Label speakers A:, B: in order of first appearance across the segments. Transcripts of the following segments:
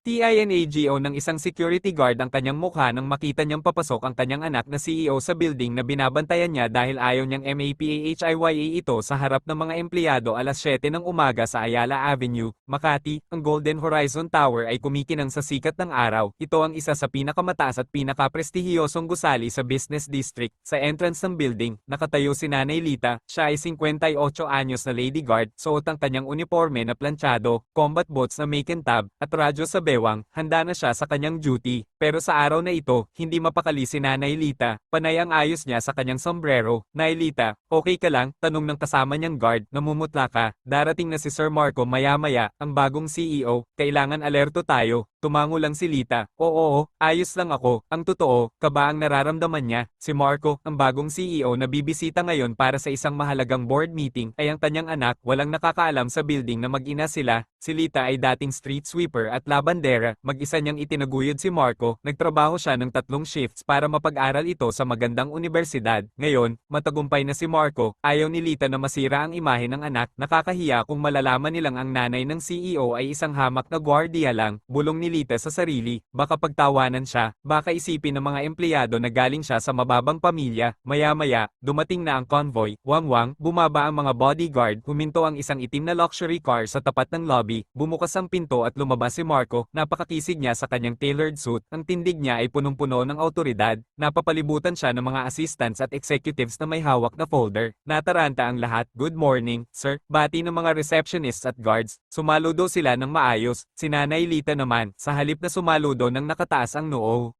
A: TINAGO ng isang security guard ang kanyang mukha nang makita niyang papasok ang kanyang anak na CEO sa building na binabantayan niya dahil ayaw niyang MAPAHIYA ito sa harap ng mga empleyado alas 7 ng umaga sa Ayala Avenue, Makati. Ang Golden Horizon Tower ay kumikinang sa sikat ng araw. Ito ang isa sa pinakamataas at pinakaprestihiyosong gusali sa business district. Sa entrance ng building, nakatayo si Nanay Lita. Siya ay 58 anyos na lady guard, suot ang kanyang uniforme na planchado, combat boots na make and tab, at radyo sa bewang. Handa na siya sa kanyang duty. Pero sa araw na ito, hindi mapakali si Nanay Lita. Panay ang ayos niya sa kanyang sombrero. Nay Lita, okay ka lang? Tanong ng kasama niyang guard. Namumutla ka. Darating na si Sir Marco maya-maya, ang bagong CEO. Kailangan alerto tayo. Tumango lang si Lita. Oo, ayos lang ako. Ang totoo, kaba ang nararamdaman niya. Si Marco, ang bagong CEO na bibisita ngayon para sa isang mahalagang board meeting, ay ang kanyang anak. Walang nakakaalam sa building na mag-ina sila. Si Lita ay dating street sweeper at labandera. Mag-isa niyang itinaguyod si Marco. Nagtrabaho siya ng 3 shifts para mapag-aral ito sa magandang universidad. Ngayon, matagumpay na si Marco. Ayaw ni Lita na masira ang imahe ng anak. Nakakahiya kung malalaman nilang ang nanay ng CEO ay isang hamak na gwardiya lang. Bulong ni Lita sa sarili. Baka pagtawanan siya. Baka isipin ng mga empleyado na galing siya sa mababang pamilya. Maya-maya, dumating na ang convoy. Wangwang, bumaba ang mga bodyguard. Huminto ang isang itim na luxury car sa tapat ng lobby. Bumukas ang pinto at lumabas si Marco. Napakakisig niya sa kanyang tailored suit. Ang tindig niya ay punong-puno ng awtoridad. Napapalibutan siya ng mga assistants at executives na may hawak na folder. Nataranta ang lahat. Good morning, sir. Bati ng mga receptionists at guards. Sumaludo sila ng maayos. Si Nanay Lita naman, sa halip na sumaludo ng nakataas ang noo.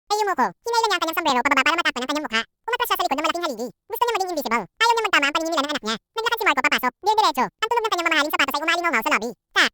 B: Ay Yumuko, hinayla niya ang kanyang sombrero pababa para matapon ang kanyang mukha. Umatras siya sa likod ng malaking haligi. Gusto niya maging invisible. Ayaw niya magtama ang paningin nila ng anak niya. Naglakad si Marco papasok. Dire-diretso. Ang tunog ng kanyang mamahaling sapatos ay umalingaw sa lobby. Ta.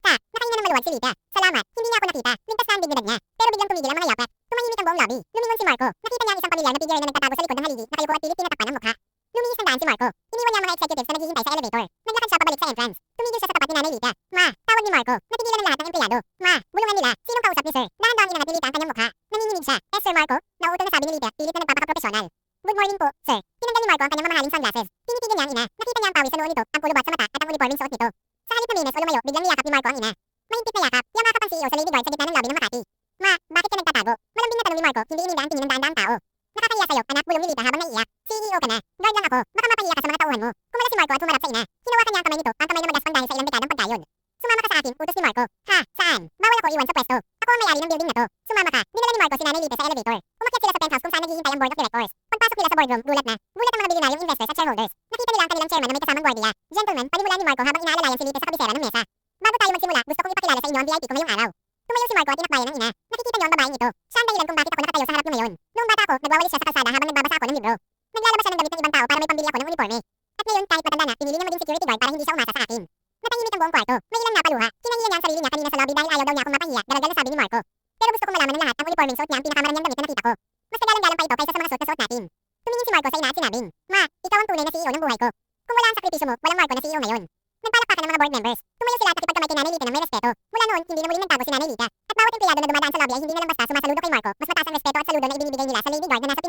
B: Nakahinga ng maluwag si Lita. Salamat. Hindi niya ako nakita. Ligtas na ang dignidad niya. Pero biglang tumigil ang mga yapak. Tumahimik ang buong lobby. Lumingon si Marco. Nakita niya ang isang pamilyar na figure na nagtatago sa likod ng haligi. Nakayuko at pilit tinatakpan ang mukha. Lumihis ng daan si Marco. Iniwan niya ang mga executives na naghihintay sa elevator. Naglakad siya pabalik sa entrance. Tumigil siya sa tapat ni Nanay Lita. Ma, tawag ni Marco. Natigilan ang lahat ng empleyado. Ma, bulungan nila. Sinong kausap ni sir? Dahan-dahan inangat ni Lita ang kanyang mukha. Nanginginig siya. Sir Marco, nautol na sabi ni Lita, pilit na nagpapaka-professional. Good morning po, sir. Tinanggal ni Marco ang kanyang mamahaling sunglasses. Tinitigan niya ang ina. Nakita niya ang pawis sa noo nito, ang pulubot sa mata at ang uniforming suot nito. Sa halip na mimes o lumayo, biglang niyakap ni Marco ang ina. Mahigpit na yakap, yamakap ang CEO sa lady guard sa gitna ng lobby ng Makati. Ma, bakit ka nagtatago? Malambing na tanong ni Marco, hindi ininda ang tingin ng daan-daang tao. Nakakahiya sa'yo, anak, bulong ni Lita habang naiiyak. CEO ka na. Guard lang ako, baka mapahiya ka sa mga tauhan mo. Kumala si Marco at humarap sa ina. Hinawakan niya ang kamay nito, ang kamay na magaspang dahil sa ilang dekadang pagkayod. Sumama ka sa akin, utos ni Marco. Ha, saan? Bawal ako iwan sa pwesto. Ako ang may-ari ng building na to. Sumama ka. Dinala ni Marco si Nanay Lita sa elevator. Umakyat sila sa penthouse kung saan naghihintay ang board of directors. Pagpasok nila sa boardroom, gulat na. Gulat ang mga bilyonaryong investors at shareholders. Nakita nila ang kanilang chairman na may kasamang gwardiya. Gentlemen, panimula ni Marco habang inaalalayan si Lita sa kabisera ng mesa. Bago tayo magsimula, gusto kong ipakilala sa inyo ang VIP ko ngayong araw. Tumayo si Marco at inakbayan ng ina. Nakikita niyo ang babaeng ito. Siya ang dahilan kung bakit ako nakatayo sa harap niyo ngayon. Noong bata ako, nagwawalis siya sa kalsada habang nagbabasa ako ng libro. Naglalabas siya ng damit ng ibang tao para may pambili ako ng uniforme. At ngayon, kahit matanda na, pinili niya maging security guard para hindi siya umasa sa akin. Natahimik ang buong kwarto. May ilang napaluha. Kinahiya niya ang sarili niya kanina sa lobby dahil ayaw daw niya akong mapahiya, dalagal na sabi ni Marco. Pero gusto kong malaman ng lahat ang uniforming suot niya ang pinakamaranyang damit na nakita ko. Mas kagalang-galang pa ito kaysa sa mga suot na suot natin. Tumingin si Marco sa ina at sinabing, Ma, ikaw ang tunay na CEO ng buhay ko. Kung wala ang sakripisyo mo, walang Marco na CEO ngayon. Nagpalakpakan ng mga board members. Tumayo sila at nakipagkamay kay Nanay Lita ng may respeto. Mula noon, hindi na muling nagtago si Nanay Lita. At bawat empleyado na dumadaan sa lobby ay hindi na lang basta sumasaludo kay Marco. Mas mataas ang respeto at saludo na ibinibigay nila sa lady guard na nasa